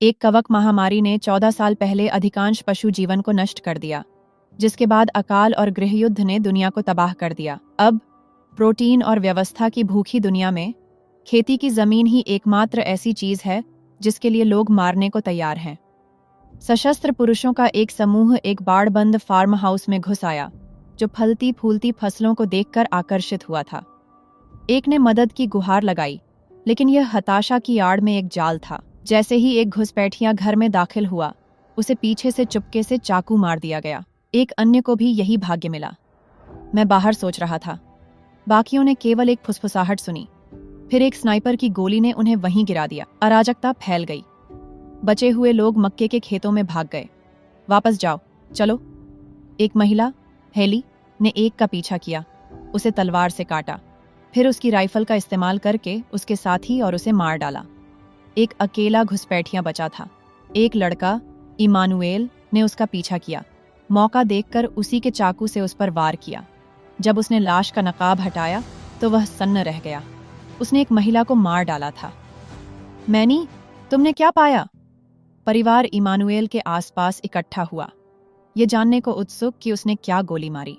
एक कवक महामारी ने 14 साल पहले अधिकांश पशु जीवन को नष्ट कर दिया, जिसके बाद अकाल और गृहयुद्ध ने दुनिया को तबाह कर दिया। अब प्रोटीन और व्यवस्था की भूखी दुनिया में खेती की जमीन ही एकमात्र ऐसी चीज है जिसके लिए लोग मारने को तैयार हैं। सशस्त्र पुरुषों का एक समूह एक बाड़बंद फार्म हाउस में घुस आया, जो फलती फूलती फसलों को देखकर आकर्षित हुआ था। एक ने मदद की गुहार लगाई, लेकिन यह हताशा की आड़ में एक जाल था। जैसे ही एक घुसपैठिया घर में दाखिल हुआ, उसे पीछे से चुपके से चाकू मार दिया गया। एक अन्य को भी यही भाग्य मिला। मैं बाहर सोच रहा था, बाकियों ने केवल एक फुसफुसाहट सुनी, फिर एक स्नाइपर की गोली ने उन्हें वहीं गिरा दिया। अराजकता फैल गई। बचे हुए लोग मक्के के खेतों में भाग गए। वापस जाओ, चलो। एक महिला, हेली, ने एक का पीछा किया, उसे तलवार से काटा, फिर उसकी राइफल का इस्तेमाल करके उसके साथी और उसे मार डाला। एक अकेला घुसपैठिया बचा था। एक लड़का, इमानुएल, ने उसका पीछा किया। मौका देखकर उसी के चाकू से उस पर वार किया। जब उसने लाश का नकाब हटाया तो वह सन्न रह गया। उसने एक महिला को मार डाला था। मैनी, तुमने क्या पाया? परिवार इमानुएल के आसपास इकट्ठा हुआ, ये जानने को उत्सुक कि उसने क्या गोली मारी।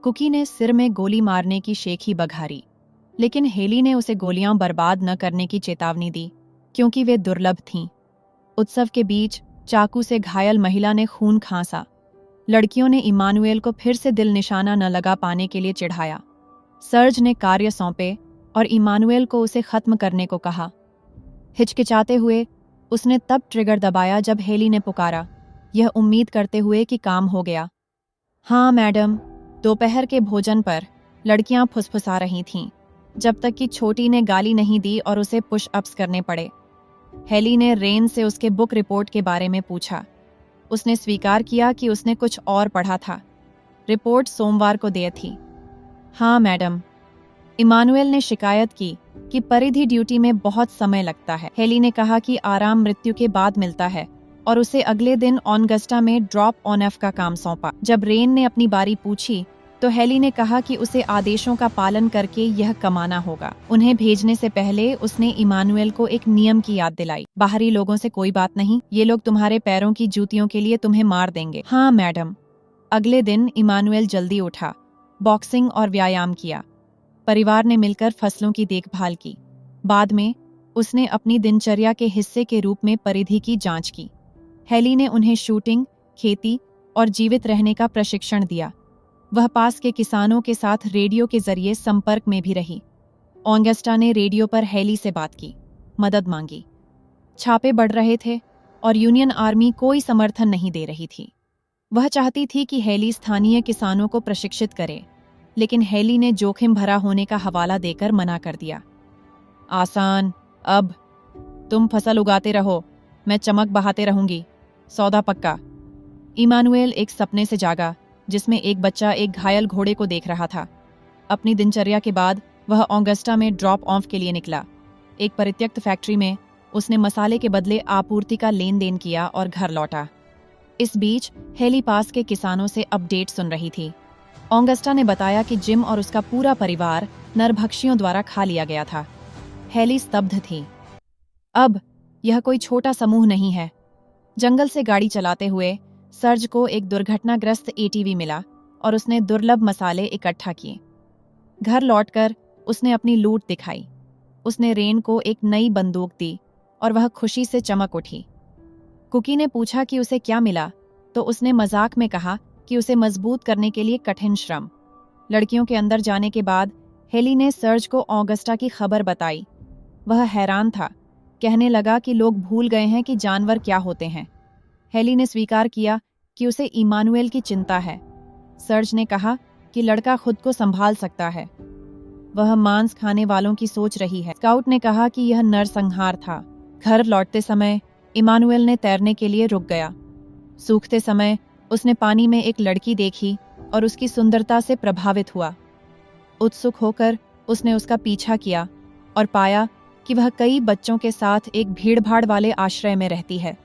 कुकी ने सिर में गोली मारने की शेखी बघारी, लेकिन हेली ने उसे गोलियां बर्बाद न करने की चेतावनी दी, क्योंकि वे दुर्लभ थीं। उत्सव के बीच चाकू से घायल महिला ने खून खांसा। लड़कियों ने इमानुएल को फिर से दिल निशाना न लगा पाने के लिए चिढ़ाया। सर्ज ने कार्य सौंपे और इमानुएल को उसे खत्म करने को कहा। हिचकिचाते हुए उसने तब ट्रिगर दबाया जब हेली ने पुकारा, यह उम्मीद करते हुए कि काम हो गया। हाँ मैडम। दोपहर के भोजन पर लड़कियां फुसफुसा रही थीं, जब तक कि छोटी ने गाली नहीं दी और उसे पुश अप्स करने पड़े। हेली ने रेन से उसके बुक रिपोर्ट के बारे में पूछा। उसने स्वीकार किया कि उसने कुछ और पढ़ा था। रिपोर्ट सोमवार को देय थी। हाँ मैडम। इमानुएल ने शिकायत की कि परिधि ड्यूटी में बहुत समय लगता है। हेली ने कहा कि आराम मृत्यु के बाद मिलता है और उसे अगले दिन ऑगस्टा में ड्रॉप ऑन एफ का काम सौंपा। जब रेन ने अपनी बारी पूछी तो हेली ने कहा कि उसे आदेशों का पालन करके यह कमाना होगा। उन्हें भेजने से पहले उसने इमानुएल को एक नियम की याद दिलाई। बाहरी लोगों से कोई बात नहीं, ये लोग तुम्हारे पैरों की जूतियों के लिए तुम्हें मार देंगे। हाँ मैडम। अगले दिन इमानुएल जल्दी उठा, बॉक्सिंग और व्यायाम किया। परिवार ने मिलकर फसलों की देखभाल की। बाद में उसने अपनी दिनचर्या के हिस्से के रूप में परिधि की जांच की। हेली ने उन्हें शूटिंग, खेती और जीवित रहने का प्रशिक्षण दिया। वह पास के किसानों के साथ रेडियो के जरिए संपर्क में भी रही। ऑगस्टा ने रेडियो पर हेली से बात की, मदद मांगी। छापे बढ़ रहे थे और यूनियन आर्मी कोई समर्थन नहीं दे रही थी। वह चाहती थी कि हेली स्थानीय किसानों को प्रशिक्षित करे, लेकिन हेली ने जोखिम भरा होने का हवाला देकर मना कर दिया। आसान, अब तुम फसल उगाते रहो, मैं चमक बहाते रहूंगी, सौदा पक्का। इमानुएल एक सपने से जागा जिसमें एक बच्चा एक घायल घोड़े को देख रहा था। अपनी दिनचर्या के बाद वह ऑगस्टा में ड्रॉप ऑफ के लिए निकला। एक परित्यक्त फैक्ट्री में उसने मसाले के बदले आपूर्ति का लेन देन किया और घर लौटा। इस बीच हेली पास के किसानों से अपडेट सुन रही थी। ऑगस्टा ने बताया कि जिम और उसका पूरा परिवार नरभक्षियों द्वारा खा लिया गया था। हेली स्तब्ध थी। अब यह कोई छोटा समूह नहीं है। जंगल से गाड़ी चलाते हुए सर्ज को एक दुर्घटनाग्रस्त एटीवी मिला और उसने दुर्लभ मसाले इकट्ठा किए। घर लौटकर उसने अपनी लूट दिखाई। उसने रेन को एक नई बंदूक दी और वह खुशी से चमक उठी। कुकी ने पूछा कि उसे क्या मिला, तो उसने मजाक में कहा कि उसे मजबूत करने के लिए कठिन श्रम। लड़कियों के अंदर जाने के बाद हेली ने सर्ज को ऑगस्टा की खबर बताई। वह हैरान था, कहने लगा कि लोग भूल गए हैं कि जानवर क्या होते हैं। हेली ने स्वीकार किया कि उसे इमानुएल की चिंता है। सर्ज ने कहा कि लड़का खुद को संभाल सकता है। वह मांस खाने वालों की सोच रही है। स्काउट ने कहा कि यह नरसंहार था। घर लौटते समय इमानुएल ने तैरने के लिए रुक गया। सूखते समय उसने पानी में एक लड़की देखी और उसकी सुंदरता से प्रभावित हुआ। उत्सुक होकर उसने उसका पीछा किया और पाया कि वह कई बच्चों के साथ एक भीड़भाड़ वाले आश्रय में रहती है।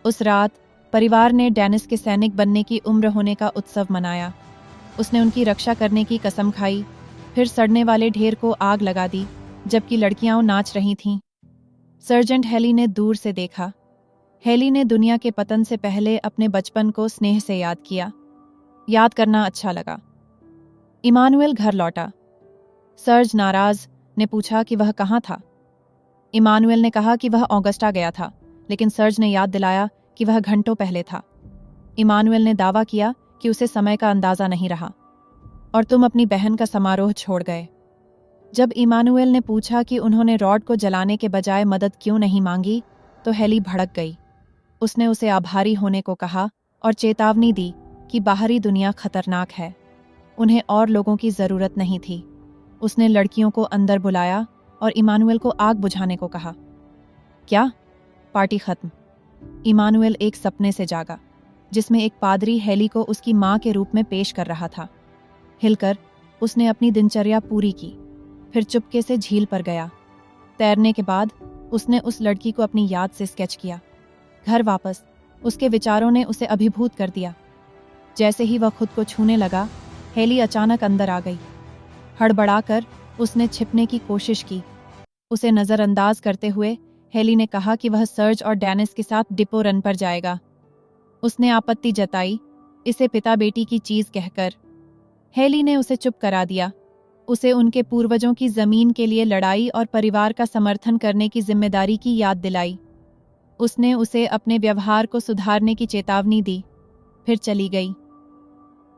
उस रात परिवार ने डेनिस के सैनिक बनने की उम्र होने का उत्सव मनाया। उसने उनकी रक्षा करने की कसम खाई, फिर सड़ने वाले ढेर को आग लगा दी, जबकि लड़कियां नाच रही थीं। सर्जेंट हेली ने दूर से देखा। हेली ने दुनिया के पतन से पहले अपने बचपन को स्नेह से याद किया। याद करना अच्छा लगा। इमानुएल घर लौटा। सर्ज नाराज ने पूछा कि वह कहाँ था। इमानुएल ने कहा कि वह ऑगस्टा गया था, लेकिन सर्ज ने याद दिलाया कि वह घंटों पहले था। इमानुएल ने दावा किया कि उसे समय का अंदाजा नहीं रहा और तुम अपनी बहन का समारोह छोड़ गए। जब इमानुएल ने पूछा कि उन्होंने रॉड को जलाने के बजाय मदद क्यों नहीं मांगी, तो हेली भड़क गई। उसने उसे आभारी होने को कहा और चेतावनी दी कि बाहरी दुनिया खतरनाक है। उन्हें और लोगों की जरूरत नहीं थी। उसने लड़कियों को अंदर बुलाया और इमानुएल को आग बुझाने को कहा। क्या? पार्टी खत्म। इमानुएल एक सपने से जागा, जिसमें एक पादरी हेली को उसकी मां के रूप में पेश कर रहा था। हिलकर उसने अपनी दिनचर्या पूरी की, फिर चुपके से झील पर गया। तैरने के बाद उसने उस लड़की को अपनी याद से स्केच किया। घर वापस उसके विचारों ने उसे अभिभूत कर दिया। जैसे ही वह खुद को छूने लगा, हेली अचानक अंदर आ गई। हड़बड़ाकर उसने छिपने की कोशिश की। उसे नजरअंदाज करते हुए हेली ने कहा कि वह सर्ज और डैनिस के साथ डिपो रन पर जाएगा। उसने आपत्ति जताई, इसे पिता बेटी की चीज कहकर। हेली ने उसे चुप करा दिया। उसे उनके पूर्वजों की जमीन के लिए लड़ाई और परिवार का समर्थन करने की जिम्मेदारी की याद दिलाई। उसने उसे अपने व्यवहार को सुधारने की चेतावनी दी, फिर चली गई।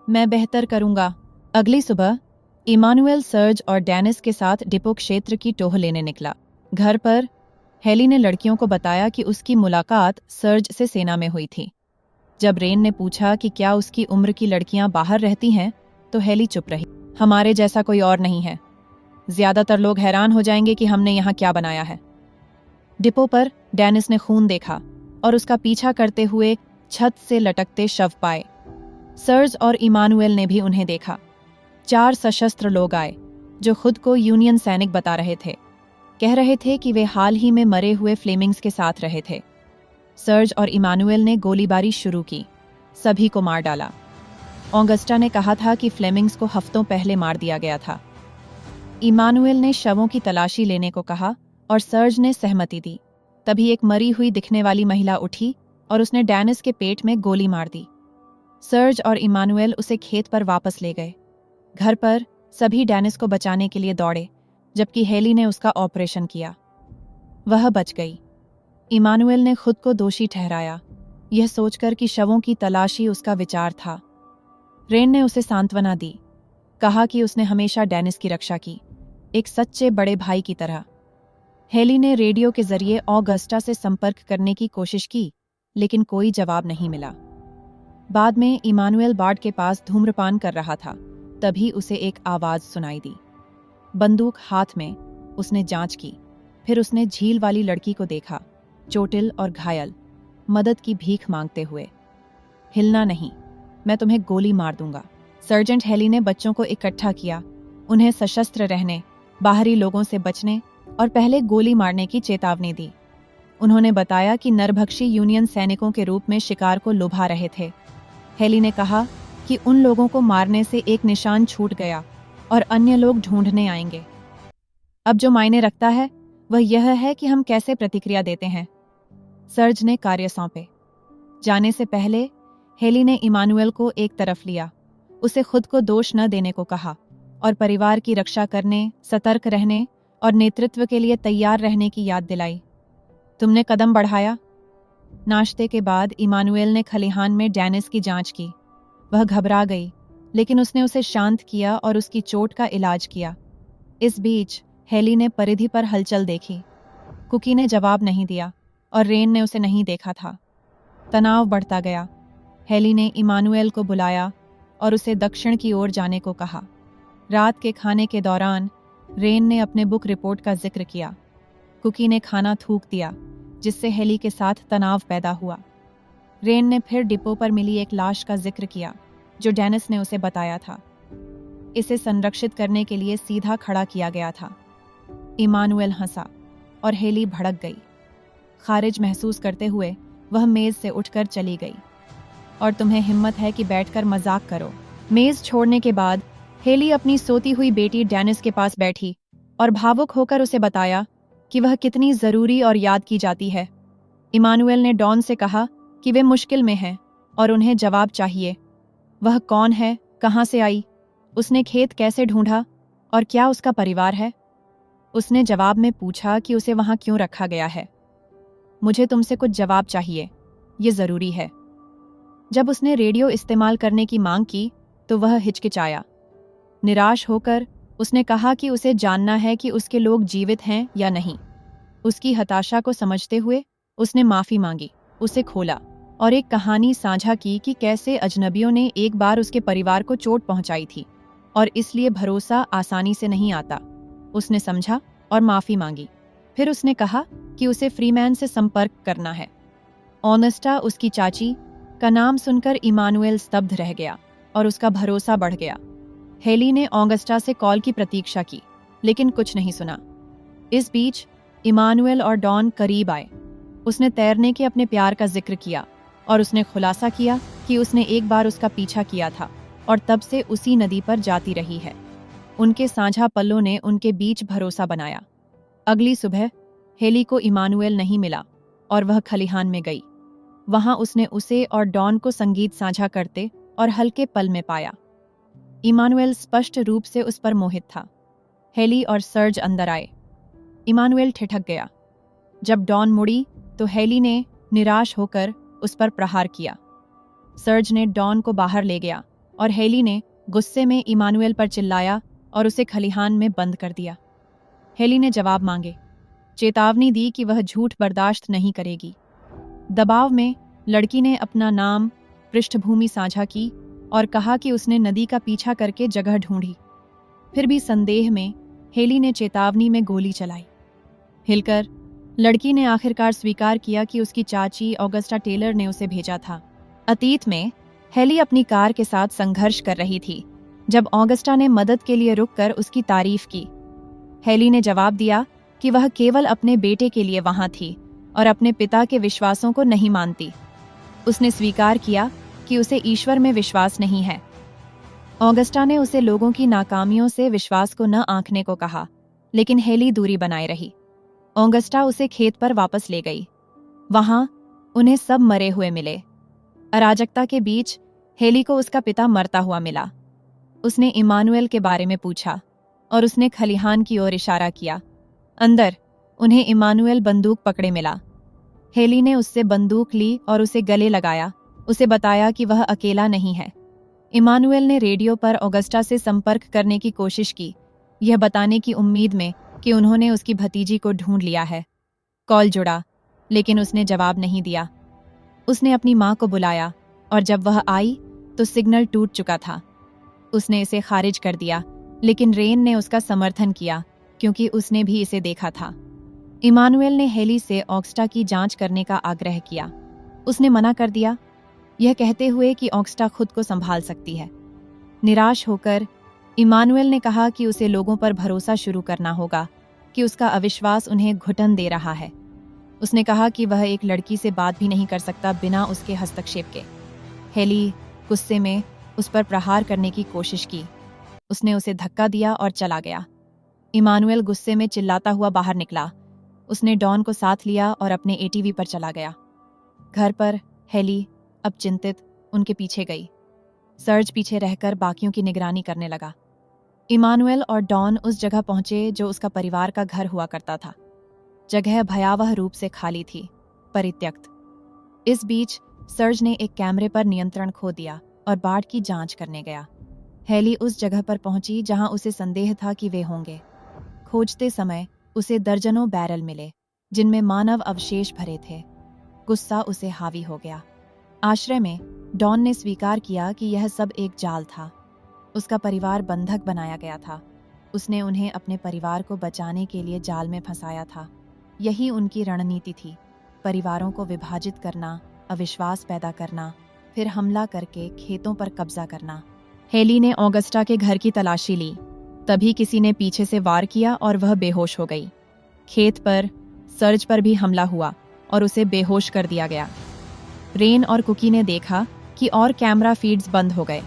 मैं बेहतर करूंगा। अगली सुबह इमानुएल सर्ज और डैनिस के साथ डिपो क्षेत्र की टोह लेने निकला। घर पर हेली ने लड़कियों को बताया कि उसकी मुलाकात सर्ज से सेना में हुई थी। जब रेन ने पूछा कि क्या उसकी उम्र की लड़कियां बाहर रहती हैं, तो हेली चुप रही। हमारे जैसा कोई और नहीं है। ज्यादातर लोग हैरान हो जाएंगे कि हमने यहाँ क्या बनाया है। डिपो पर डैनिस ने खून देखा और उसका पीछा करते हुए छत से लटकते शव पाए। सर्ज और इमानुएल ने भी उन्हें देखा। 4 सशस्त्र लोग आए, जो खुद को यूनियन सैनिक बता रहे थे। कह रहे थे कि वे हाल ही में मरे हुए फ्लेमिंग्स के साथ रहे थे। सर्ज और इमानुएल ने गोलीबारी शुरू की, सभी को मार डाला। ऑगस्टा ने कहा था कि फ्लेमिंग्स को हफ्तों पहले मार दिया गया था। इमानुएल ने शवों की तलाशी लेने को कहा और सर्ज ने सहमति दी। तभी एक मरी हुई दिखने वाली महिला उठी और उसने डैनिस के पेट में गोली मार दी। सर्ज और इमानुएल उसे खेत पर वापस ले गए। घर पर सभी डैनिस को बचाने के लिए दौड़े, जबकि हेली ने उसका ऑपरेशन किया। वह बच गई। इमानुएल ने खुद को दोषी ठहराया, यह सोचकर कि शवों की तलाशी उसका विचार था। रेन ने उसे सांत्वना दी, कहा कि उसने हमेशा डैनिस की रक्षा की, एक सच्चे बड़े भाई की तरह। हेली ने रेडियो के जरिए ऑगस्टा से संपर्क करने की कोशिश की, लेकिन कोई जवाब नहीं मिला। बाद में इमानुएल बार्ड के पास धूम्रपान कर रहा था, तभी उसे एक आवाज सुनाई दी। बंदूक हाथ में उसने जांच की, फिर उसने झील वाली लड़की को देखा, चोटिल और घायल, मदद की भीख मांगते हुए। हिलना नहीं, मैं तुम्हें गोली मार दूंगा। सर्जेंट हेली ने बच्चों को इकट्ठा किया, उन्हें सशस्त्र रहने, बाहरी लोगों से बचने और पहले गोली मारने की चेतावनी दी। उन्होंने बताया कि नरभक्षी यूनियन सैनिकों के रूप में शिकार को लुभा रहे थे। हेली ने कहा कि उन लोगों को मारने से एक निशान छूट गया और अन्य लोग ढूंढने आएंगे। अब जो मायने रखता है वह यह है कि हम कैसे प्रतिक्रिया देते हैं। सर्ज ने कार्य सौंपे। जाने से पहले हेली ने इमानुएल को एक तरफ लिया, उसे खुद को दोष न देने को कहा और परिवार की रक्षा करने, सतर्क रहने और नेतृत्व के लिए तैयार रहने की याद दिलाई। तुमने कदम बढ़ाया। नाश्ते के बाद इमानुएल ने खलिहान में डैनिस की जांच की। वह घबरा गई, लेकिन उसने उसे शांत किया और उसकी चोट का इलाज किया। इस बीच हेली ने परिधि पर हलचल देखी। कुकी ने जवाब नहीं दिया और रेन ने उसे नहीं देखा था। तनाव बढ़ता गया। हेली ने इमानुएल को बुलाया और उसे दक्षिण की ओर जाने को कहा। रात के खाने के दौरान रेन ने अपने बुक रिपोर्ट का जिक्र किया। कुकी ने खाना थूक दिया, जिससे हेली के साथ तनाव पैदा हुआ। रेन ने फिर डिपो पर मिली एक लाश का जिक्र किया, जो डैनिस ने उसे बताया था। इसे संरक्षित करने के लिए सीधा खड़ा किया गया था। इमानुएल हंसा और हेली भड़क गई। खारिज महसूस करते हुए वह मेज से उठकर चली गई। और तुम्हें हिम्मत है कि बैठकर मजाक करो। मेज छोड़ने के बाद हेली अपनी सोती हुई बेटी डैनिस के पास बैठी और भावुक होकर उसे बताया कि वह कितनी जरूरी और याद की जाती है। इमानुएल ने डॉन से कहा कि वे मुश्किल में हैं और उन्हें जवाब चाहिए। वह कौन है, कहाँ से आई, उसने खेत कैसे ढूंढा और क्या उसका परिवार है? उसने जवाब में पूछा कि उसे वहां क्यों रखा गया है। मुझे तुमसे कुछ जवाब चाहिए, ये जरूरी है। जब उसने रेडियो इस्तेमाल करने की मांग की तो वह हिचकिचाया। निराश होकर उसने कहा कि उसे जानना है कि उसके लोग जीवित हैं या नहीं। उसकी हताशा को समझते हुए उसने माफी मांगी, उसे खोला और एक कहानी साझा की कि कैसे अजनबियों ने एक बार उसके परिवार को चोट पहुंचाई थी और इसलिए भरोसा आसानी से नहीं आता। उसने समझा और माफी मांगी। फिर उसने कहा कि उसे फ्रीमैन से संपर्क करना है। ऑनेस्टा, उसकी चाची, का नाम सुनकर इमानुएल स्तब्ध रह गया और उसका भरोसा बढ़ गया। हेली ने ऑगस्टा से कॉल की प्रतीक्षा की, लेकिन कुछ नहीं सुना। इस बीच इमानुएल और डॉन करीब आए। उसने तैरने के अपने प्यार का जिक्र किया और उसने खुलासा किया कि उसने एक बार उसका पीछा किया था और तब से उसी नदी पर जाती रही है। उनके साझा पलों ने उनके बीच भरोसा बनाया। अगली सुबह हेली को इमानुएल नहीं मिला और वह खलिहान में गई। वहां उसने उसे और डॉन को संगीत साझा करते और हल्के पल में पाया। इमानुएल स्पष्ट रूप से उस पर मोहित था। हेली और सर्ज अंदर आए। इमानुएल ठिठक गया। जब डॉन मुड़ी तो हेली ने निराश होकर उस पर प्रहार किया। सर्ज ने डॉन को बाहर ले गया और हेली ने गुस्से में इमानुएल पर चिल्लाया और उसे खलिहान में बंद कर दिया। हेली ने जवाब मांगे, चेतावनी दी कि वह झूठ बर्दाश्त नहीं करेगी। दबाव में लड़की ने अपना नाम, पृष्ठभूमि साझा की और कहा कि उसने नदी का पीछा करके जगह ढूंढी। फिर भी संदेह में हेली ने चेतावनी में गोली चलाई। हिलकर लड़की ने आखिरकार स्वीकार किया कि उसकी चाची ऑगस्टा टेलर ने उसे भेजा था। अतीत में हेली अपनी कार के साथ संघर्ष कर रही थी जब ऑगस्टा ने मदद के लिए रुककर उसकी तारीफ की। हेली ने जवाब दिया कि वह केवल अपने बेटे के लिए वहां थी और अपने पिता के विश्वासों को नहीं मानती। उसने स्वीकार किया कि उसे ईश्वर में विश्वास नहीं है। ऑगस्टा ने उसे लोगों की नाकामियों से विश्वास को न आंकने को कहा, लेकिन हेली दूरी बनाए रही। ऑगस्टा उसे खेत पर वापस ले गई। वहां उन्हें सब मरे हुए मिले। अराजकता के बीच हेली को उसका पिता मरता हुआ मिला। उसने इमानुएल के बारे में पूछा और उसने खलिहान की ओर इशारा किया। अंदर उन्हें इमानुएल बंदूक पकड़े मिला। हेली ने उससे बंदूक ली और उसे गले लगाया, उसे बताया कि वह अकेला नहीं है। इमानुएल ने रेडियो पर ऑगस्टा से संपर्क करने की कोशिश की, यह बताने की उम्मीद में कि उन्होंने उसकी भतीजी को ढूंढ लिया है। कॉल जुड़ा, लेकिन उसने जवाब नहीं दिया। उसने अपनी मां को बुलाया और जब वह आई तो सिग्नल टूट चुका था। उसने इसे खारिज कर दिया, लेकिन रेन ने उसका समर्थन किया क्योंकि उसने भी इसे देखा था। इमानुएल ने हेली से ऑगस्टा की जांच करने का आग्रह किया। उसने मना कर दिया, यह कहते हुए कि ऑगस्टा खुद को संभाल सकती है। निराश होकर इमानुएल ने कहा कि उसे लोगों पर भरोसा शुरू करना होगा, कि उसका अविश्वास उन्हें घुटन दे रहा है। उसने कहा कि वह एक लड़की से बात भी नहीं कर सकता बिना उसके हस्तक्षेप के। हेली गुस्से में उस पर प्रहार करने की कोशिश की। उसने उसे धक्का दिया और चला गया। इमानुएल गुस्से में चिल्लाता हुआ बाहर निकला। उसने डॉन को साथ लिया और अपने एटीवी पर चला गया। घर पर हेली अब चिंतित उनके पीछे गई। सर्ज पीछे रहकर बाकियों की निगरानी करने लगा। इमानुएल और डॉन उस जगह पहुंचे जो उसका परिवार का घर हुआ करता था। जगह भयावह रूप से खाली थी, परित्यक्त। इस बीच सर्ज ने एक कैमरे पर नियंत्रण खो दिया और बाढ़ की जांच करने गया। हेली उस जगह पर पहुंची जहां उसे संदेह था कि वे होंगे। खोजते समय उसे दर्जनों बैरल मिले जिनमें मानव अवशेष भरे थे। गुस्सा उसे हावी हो गया। आश्रय में डॉन ने स्वीकार किया कि यह सब एक जाल था। उसका परिवार बंधक बनाया गया था। उसने उन्हें अपने परिवार को बचाने के लिए जाल में फंसाया था। यही उनकी रणनीति थी, परिवारों को विभाजित करना, अविश्वास पैदा करना, फिर हमला करके खेतों पर कब्जा करना। हेली ने ऑगस्टा के घर की तलाशी ली। तभी किसी ने पीछे से वार किया और वह बेहोश हो गई। खेत पर सर्ज पर भी हमला हुआ और उसे बेहोश कर दिया गया। रेन और कुकी ने देखा कि और कैमरा फीड्स बंद हो गए।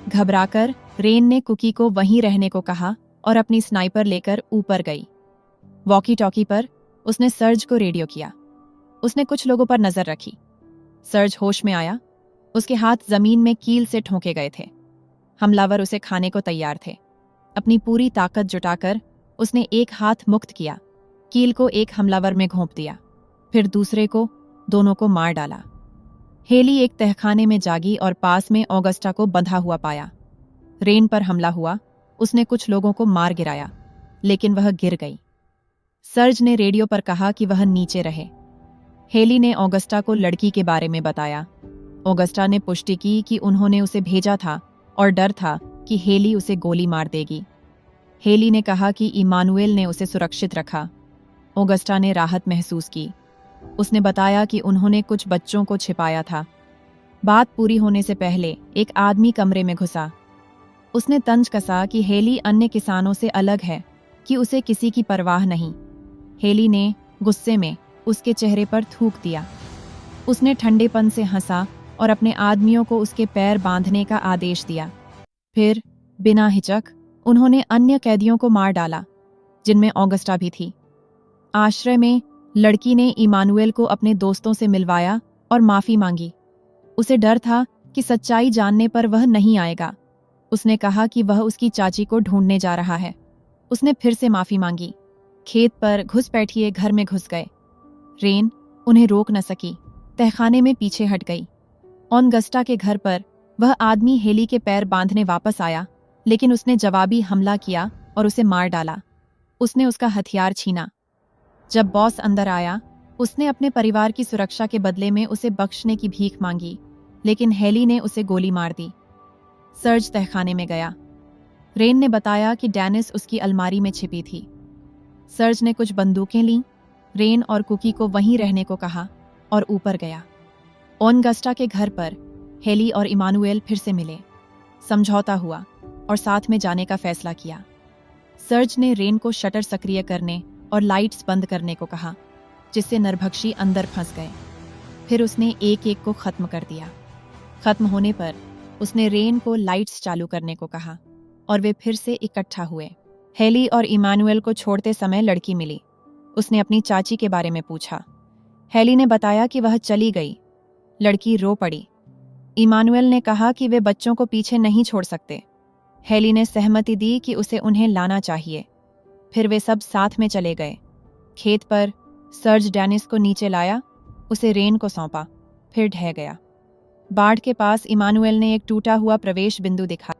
घबराकर रेन ने कुकी को वहीं रहने को कहा और अपनी स्नाइपर लेकर ऊपर गई। वॉकी टॉकी पर उसने सर्ज को रेडियो किया। उसने कुछ लोगों पर नजर रखी। सर्ज होश में आया। उसके हाथ जमीन में कील से ठोके गए थे। हमलावर उसे खाने को तैयार थे। अपनी पूरी ताकत जुटाकर उसने एक हाथ मुक्त किया, कील को एक हमलावर में घोंप दिया, फिर दूसरे को, दोनों को मार डाला। हेली एक तहखाने में जागी और पास में ऑगस्टा को बंधा हुआ पाया। रेन पर हमला हुआ। उसने कुछ लोगों को मार गिराया, लेकिन वह गिर गई। सर्ज ने रेडियो पर कहा कि वह नीचे रहे। हेली ने ऑगस्टा को लड़की के बारे में बताया। ऑगस्टा ने पुष्टि की कि उन्होंने उसे भेजा था और डर था कि हेली उसे गोली मार देगी। हेली ने कहा कि इमानुएल ने उसे सुरक्षित रखा। ऑगस्टा ने राहत महसूस की। उसने बताया कि उन्होंने कुछ बच्चों को छिपाया था। बात पूरी होने से पहले एक आदमी कमरे में घुसा। उसने तंज कसा कि हेली अन्य किसानों से अलग है, कि उसे किसी की परवाह नहीं। हेली ने गुस्से में उसके चेहरे पर थूक दिया। उसने ठंडेपन से हंसा और अपने आदमियों को उसके पैर बांधने का आदेश दिया। फिर बिना हिचक उन्होंने अन्य कैदियों को मार डाला, जिनमें ऑगस्टा भी थी। आश्रय में लड़की ने इमानुएल को अपने दोस्तों से मिलवाया और माफी मांगी। उसे डर था कि सच्चाई जानने पर वह नहीं आएगा। उसने कहा कि वह उसकी चाची को ढूंढने जा रहा है। उसने फिर से माफी मांगी। खेत पर घुसपैठिए घर में घुस गए। रेन उन्हें रोक न सकी, तहखाने में पीछे हट गई। ऑगस्टा के घर पर वह आदमी हेली के पैर बांधने वापस आया, लेकिन उसने जवाबी हमला किया और उसे मार डाला। उसने उसका हथियार छीना। जब बॉस अंदर आया, उसने अपने परिवार की सुरक्षा के बदले में उसे बख्शने की भीख मांगी, लेकिन हेली ने उसे गोली मार दी। सर्ज तहखाने में गया। रेन ने बताया कि डेनिस उसकी अलमारी में छिपी थी। सर्ज ने कुछ बंदूकें लीं, रेन और कुकी को वहीं रहने को कहा और ऊपर गया। ऑगस्टा के घर पर हेली और इमानुएल फिर से मिले। समझौता हुआ और साथ में जाने का फैसला किया। सर्ज ने रेन को शटर सक्रिय करने और लाइट्स बंद करने को कहा, जिससे नरभक्षी अंदर फंस गए। फिर उसने एक एक को खत्म कर दिया। खत्म होने पर उसने रेन को लाइट्स चालू करने को कहा और वे फिर से इकट्ठा हुए। हेली और इमानुएल को छोड़ते समय लड़की मिली। उसने अपनी चाची के बारे में पूछा। हेली ने बताया कि वह चली गई। लड़की रो पड़ी। इमानुएल ने कहा कि वे बच्चों को पीछे नहीं छोड़ सकते। हेली ने सहमति दी कि उसे उन्हें लाना चाहिए। फिर वे सब साथ में चले गए। खेत पर सर्ज डेनिस को नीचे लाया, उसे रेन को सौंपा, फिर ढह गया। बाढ़ के पास इमानुएल ने एक टूटा हुआ प्रवेश बिंदु दिखाया।